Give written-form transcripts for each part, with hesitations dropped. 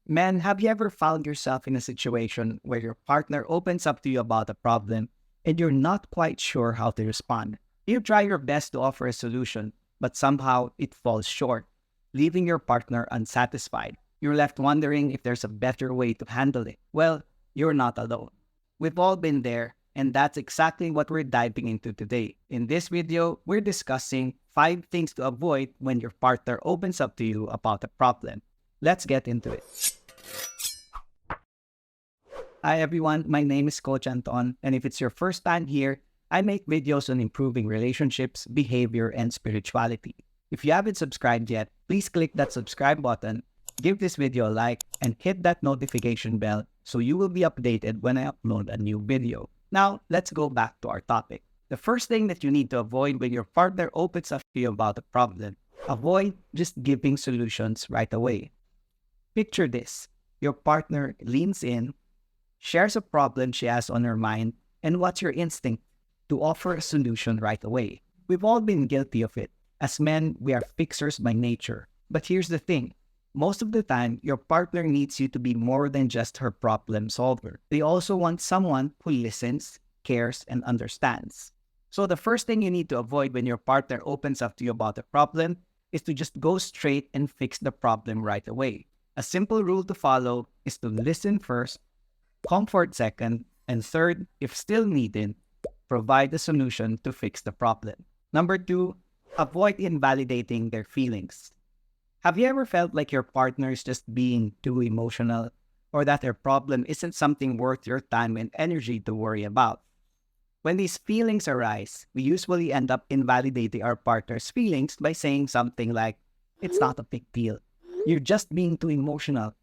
Man, have you ever found yourself in a situation where your partner opens up to you about a problem and you're not quite sure how to respond? You try your best to offer a solution, but somehow it falls short, leaving your partner unsatisfied. You're left wondering if there's a better way to handle it. Well, you're not alone. We've all been there, and that's exactly what we're diving into today. In this video, we're discussing 5 things to avoid when your partner opens up to you about a problem. Let's get into it. Hi everyone, my name is Coach Anton, and if it's your first time here, I make videos on improving relationships, behavior, and spirituality. If you haven't subscribed yet, please click that subscribe button, give this video a like, and hit that notification bell so you will be updated when I upload a new video. Now, let's go back to our topic. The first thing that you need to avoid when your partner opens up to you about a problem, avoid just giving solutions right away. Picture this. Your partner leans in, shares a problem she has on her mind, and what's your instinct? To offer a solution right away. We've all been guilty of it. As men, we are fixers by nature. But here's the thing. Most of the time, your partner needs you to be more than just her problem solver. They also want someone who listens, cares, and understands. So the first thing you need to avoid when your partner opens up to you about a problem is to just go straight and fix the problem right away. A simple rule to follow is to listen first, comfort second, and third, if still needed, provide a solution to fix the problem. Number 2, avoid invalidating their feelings. Have you ever felt like your partner is just being too emotional, or that their problem isn't something worth your time and energy to worry about? When these feelings arise, we usually end up invalidating our partner's feelings by saying something like, "It's not a big deal. You're just being too emotional.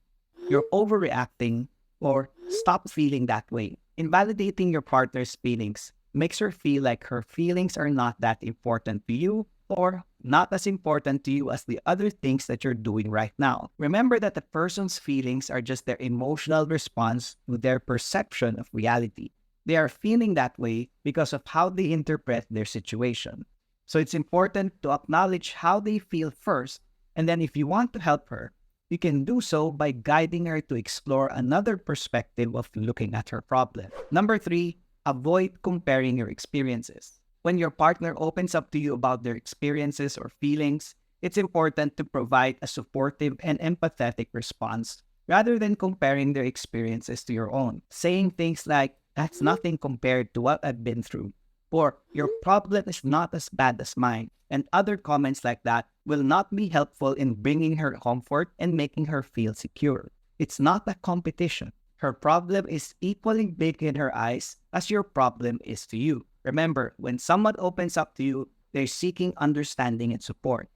You're overreacting," or "Stop feeling that way." Invalidating your partner's feelings makes her feel like her feelings are not that important to you or not as important to you as the other things that you're doing right now. Remember that the person's feelings are just their emotional response to their perception of reality. They are feeling that way because of how they interpret their situation. So it's important to acknowledge how they feel first, and then if you want to help her, you can do so by guiding her to explore another perspective of looking at her problem. Number 3, avoid comparing your experiences. When your partner opens up to you about their experiences or feelings, it's important to provide a supportive and empathetic response rather than comparing their experiences to your own. Saying things like, "That's nothing compared to what I've been through," or "Your problem is not as bad as mine," and other comments like that will not be helpful in bringing her comfort and making her feel secure. It's not a competition. Her problem is equally big in her eyes as your problem is to you. Remember, when someone opens up to you, they're seeking understanding and support.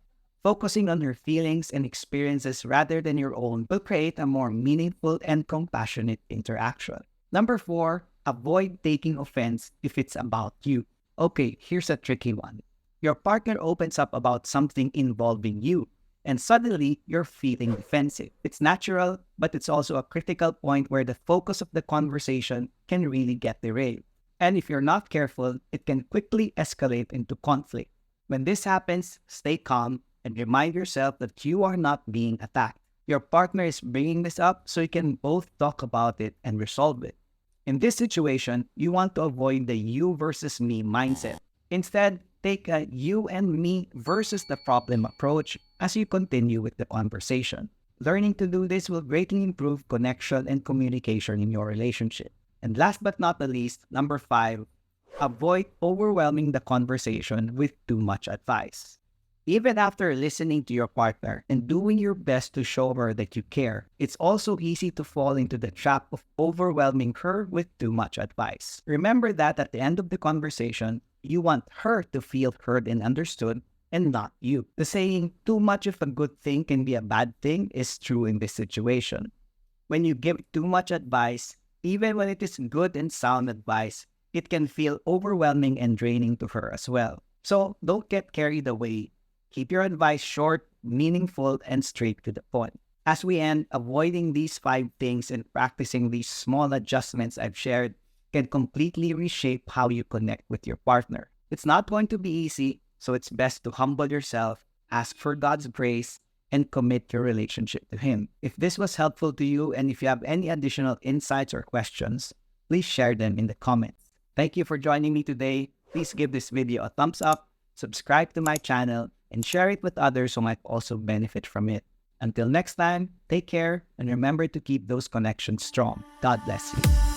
Focusing on her feelings and experiences rather than your own will create a more meaningful and compassionate interaction. Number 4, avoid taking offense if it's about you. Okay, here's a tricky one. Your partner opens up about something involving you, and suddenly you're feeling defensive. It's natural, but it's also a critical point where the focus of the conversation can really get derailed. And if you're not careful, it can quickly escalate into conflict. When this happens, stay calm and remind yourself that you are not being attacked. Your partner is bringing this up so you can both talk about it and resolve it. In this situation, you want to avoid the you versus me mindset. Instead, take a you and me versus the problem approach as you continue with the conversation. Learning to do this will greatly improve connection and communication in your relationship. And last but not the least, number 5, avoid overwhelming the conversation with too much advice. Even after listening to your partner and doing your best to show her that you care, it's also easy to fall into the trap of overwhelming her with too much advice. Remember that at the end of the conversation, you want her to feel heard and understood, and not you. The saying, "too much of a good thing can be a bad thing," is true in this situation. When you give too much advice, even when it is good and sound advice, it can feel overwhelming and draining to her as well. So don't get carried away. Keep your advice short, meaningful, and straight to the point. As we end, avoiding these 5 things and practicing these small adjustments I've shared can completely reshape how you connect with your partner. It's not going to be easy, so it's best to humble yourself, ask for God's grace, and commit your relationship to Him. If this was helpful to you and if you have any additional insights or questions, please share them in the comments. Thank you for joining me today. Please give this video a thumbs up, subscribe to my channel, and share it with others who might also benefit from it. Until next time, take care and remember to keep those connections strong. God bless you.